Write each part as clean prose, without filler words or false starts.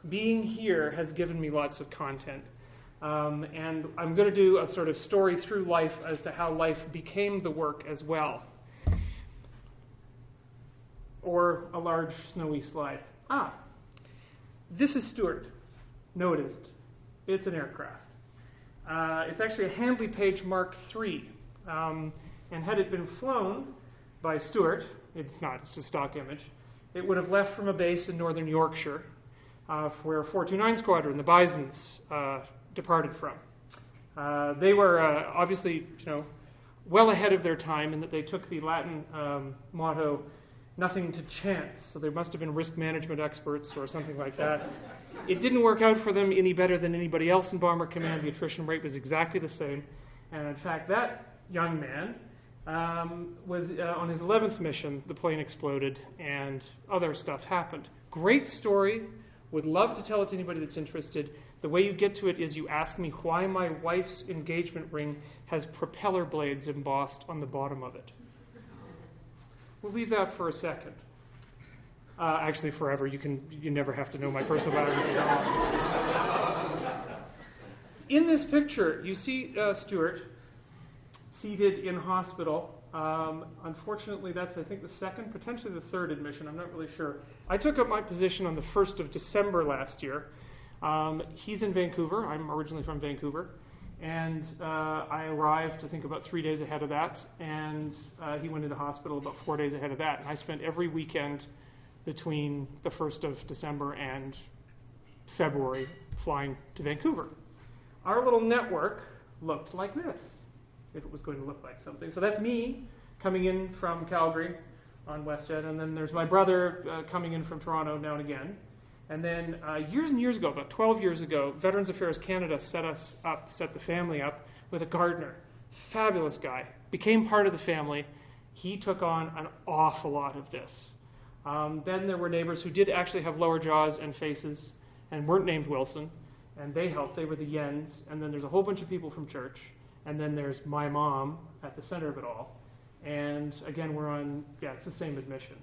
being here has given me lots of content. And I'm going to do a sort of story through life as to how life became the work as well. Or a large snowy slide. This is Stuart. No, it isn't. It's an aircraft. It's actually a Handley Page Mark III. And had it been flown by Stuart, it's not, it's just a stock image, it would have left from a base in northern Yorkshire, where 429 Squadron, the Bisons, departed from. They were obviously, well ahead of their time in that they took the Latin motto, nothing to chance. So they must have been risk management experts or something like that. It didn't work out for them any better than anybody else in Bomber Command. The attrition rate was exactly the same. And in fact, that young man was on his 11th mission, the plane exploded and other stuff happened. Great story. Would love to tell it to anybody that's interested. The way you get to it is you ask me why my wife's engagement ring has propeller blades embossed on the bottom of it. We'll leave that for a second. Actually, forever. You never have to know my personal biography at all. In this picture, you see Stuart seated in hospital. Unfortunately, that's, I think, the second, potentially the third admission. I'm not really sure. I took up my position on the 1st of December last year. He's in Vancouver. I'm originally from Vancouver. And I arrived, I think, about 3 days ahead of that. And he went into hospital about 4 days ahead of that. And I spent every weekend between the 1st of December and February flying to Vancouver. Our little network looked like this, if it was going to look like something. So that's me coming in from Calgary on WestJet, and then there's my brother coming in from Toronto now and again. And then years and years ago, about 12 years ago, Veterans Affairs Canada set the family up with a gardener. Fabulous guy. Became part of the family. He took on an awful lot of this. Then there were neighbors who did actually have lower jaws and faces and weren't named Wilson, and they helped. They were the Yens. And then there's a whole bunch of people from church. And then there's my mom at the center of it all. And again, it's the same admission.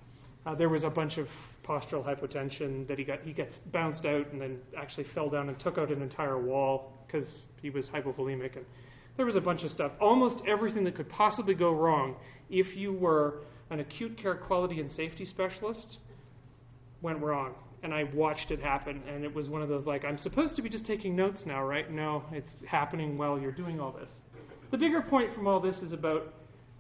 There was a bunch of postural hypotension that he gets bounced out and then actually fell down and took out an entire wall because he was hypovolemic. And there was a bunch of stuff. Almost everything that could possibly go wrong if you were an acute care quality and safety specialist went wrong. And I watched it happen, and it was one of those I'm supposed to be just taking notes now, right? No, it's happening while you're doing all this. The bigger point from all this is about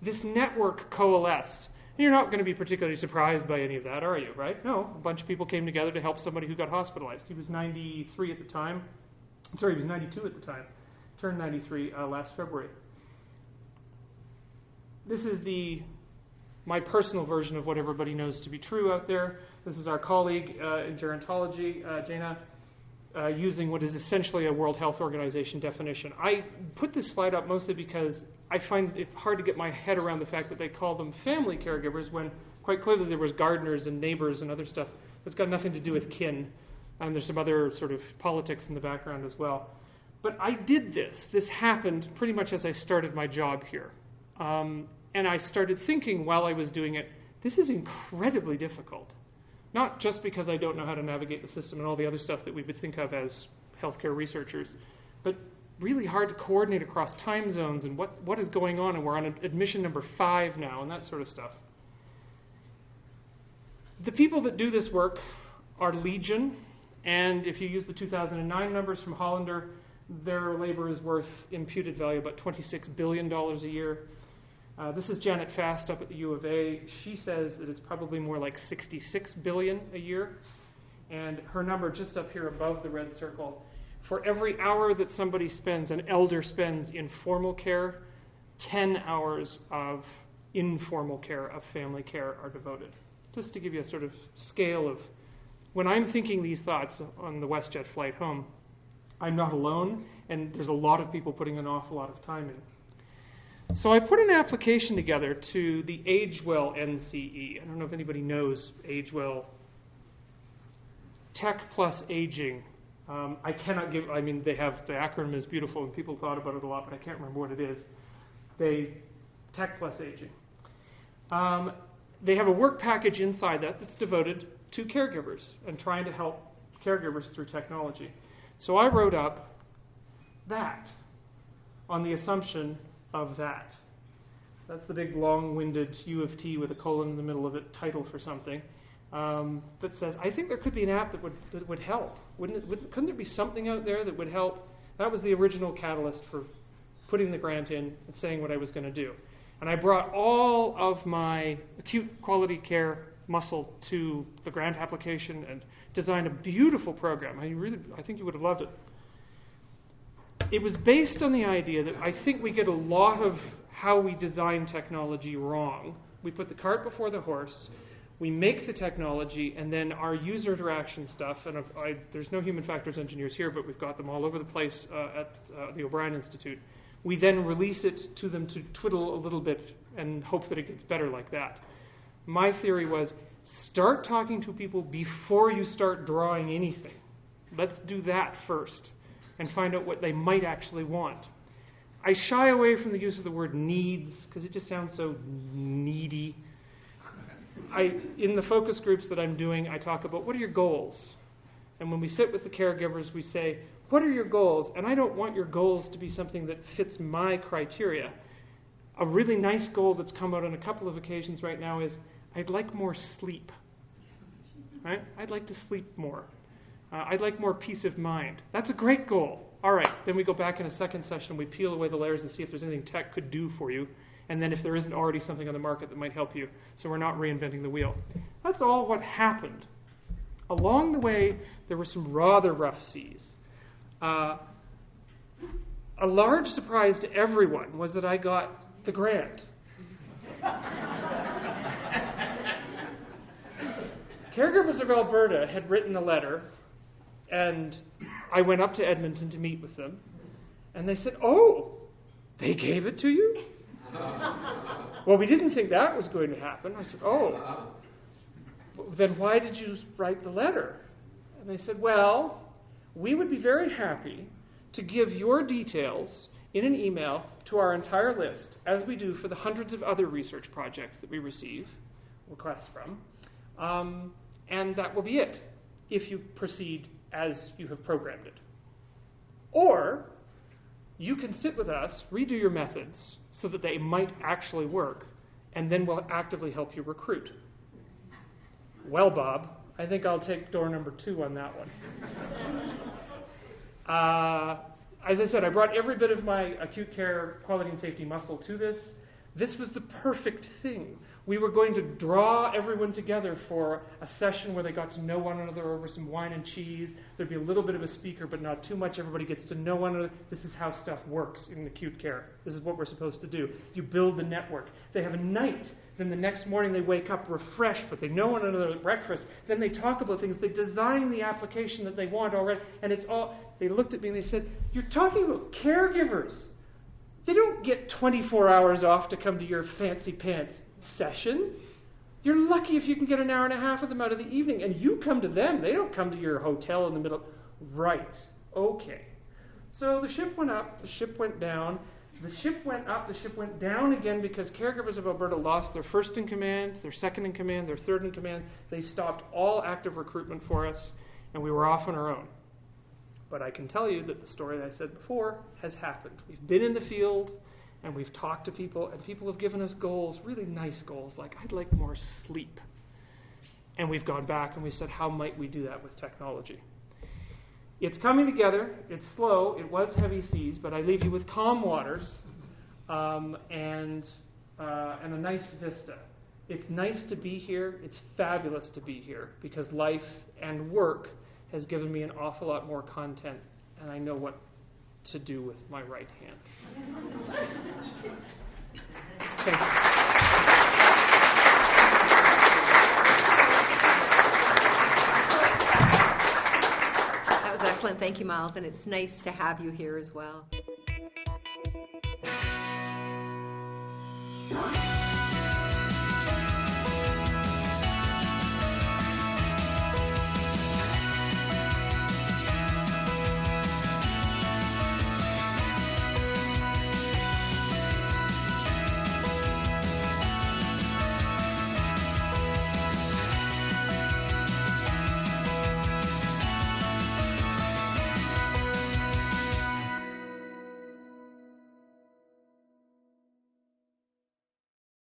this network coalesced. You're not going to be particularly surprised by any of that, are you, right? No, a bunch of people came together to help somebody who got hospitalized. He was 93 at the time. He was 92 at the time. Turned 93 last February. This is my personal version of what everybody knows to be true out there. This is our colleague in gerontology, Jana, using what is essentially a World Health Organization definition. I put this slide up mostly because I find it hard to get my head around the fact that they call them family caregivers when quite clearly there was gardeners and neighbors and other stuff that's got nothing to do with kin. And there's some other sort of politics in the background as well. But I did this. This happened pretty much as I started my job here. And I started thinking while I was doing it, this is incredibly difficult. Not just because I don't know how to navigate the system and all the other stuff that we would think of as healthcare researchers, but really hard to coordinate across time zones and what is going on, and we're on admission number 5 now and that sort of stuff. The people that do this work are legion, and if you use the 2009 numbers from Hollander, their labor is worth imputed value about $26 billion a year. This is Janet Fast up at the U of A. She says that it's probably more like $66 billion a year. And her number just up here above the red circle, for every hour that somebody spends, an elder spends in formal care, 10 hours of informal care, of family care are devoted. Just to give you a sort of scale of, when I'm thinking these thoughts on the WestJet flight home, I'm not alone, and there's a lot of people putting an awful lot of time in. So I put an application together to the AgeWell NCE. I don't know if anybody knows AgeWell. Tech plus aging. I cannot give, they have, the acronym is beautiful and people thought about it a lot, but I can't remember what it is. Tech plus aging. They have a work package inside that's devoted to caregivers and trying to help caregivers through technology. So I wrote up that on the assumption of that. That's the big long-winded U of T with a colon in the middle of it, title for something, that says, I think there could be an app that would help. Couldn't there be something out there that would help? That was the original catalyst for putting the grant in and saying what I was going to do. And I brought all of my acute quality care muscle to the grant application and designed a beautiful program. I think you would have loved it. It was based on the idea that I think we get a lot of how we design technology wrong. We put the cart before the horse, we make the technology, and then our user interaction stuff, and there's no human factors engineers here, but we've got them all over the place at the O'Brien Institute. We then release it to them to twiddle a little bit and hope that it gets better like that. My theory was, start talking to people before you start drawing anything. Let's do that first and find out what they might actually want. I shy away from the use of the word needs because it just sounds so needy. In the focus groups that I'm doing, I talk about what are your goals? And when we sit with the caregivers, we say, what are your goals? And I don't want your goals to be something that fits my criteria. A really nice goal that's come out on a couple of occasions right now is, I'd like more sleep. Right? I'd like to sleep more. I'd like more peace of mind. That's a great goal. All right, then we go back in a second session, we peel away the layers and see if there's anything tech could do for you, and then if there isn't already something on the market that might help you, so we're not reinventing the wheel. That's all what happened. Along the way, there were some rather rough seas. A large surprise to everyone was that I got the grant. Caregivers of Alberta had written a letter, and I went up to Edmonton to meet with them, and they said, oh, they gave it to you? Well, we didn't think that was going to happen. I said, oh, then why did you write the letter? And they said, well, we would be very happy to give your details in an email to our entire list, as we do for the hundreds of other research projects that we receive requests from, and that will be it, if you proceed as you have programmed it. Or you can sit with us, redo your methods so that they might actually work, and then we'll actively help you recruit. Well, Bob, I think I'll take door number 2 on that one. As I said, I brought every bit of my acute care quality and safety muscle to this. This was the perfect thing. We were going to draw everyone together for a session where they got to know one another over some wine and cheese. There'd be a little bit of a speaker, but not too much. Everybody gets to know one another. This is how stuff works in acute care. This is what we're supposed to do. You build the network. They have a night. Then the next morning they wake up refreshed, but they know one another at breakfast. Then they talk about things. They design the application that they want already. And it's all, they looked at me and they said, you're talking about caregivers. They don't get 24 hours off to come to your fancy pants session. You're lucky if you can get an hour and a half of them out of the evening, and you come to them. They don't come to your hotel in the middle. Right. Okay. So the ship went up, the ship went down, the ship went up, the ship went down again because caregivers of Alberta lost their first in command, their second in command, their third in command. They stopped all active recruitment for us, and we were off on our own. But I can tell you that the story that I said before has happened. We've been in the field, and we've talked to people, and people have given us goals, really nice goals, like, I'd like more sleep. And we've gone back and we said, how might we do that with technology? It's coming together. It's slow. It was heavy seas, but I leave you with calm waters and a nice vista. It's nice to be here. It's fabulous to be here because life and work has given me an awful lot more content, and I know what to do with my right hand. Thank you. That was excellent. Thank you, Myles, and it's nice to have you here as well.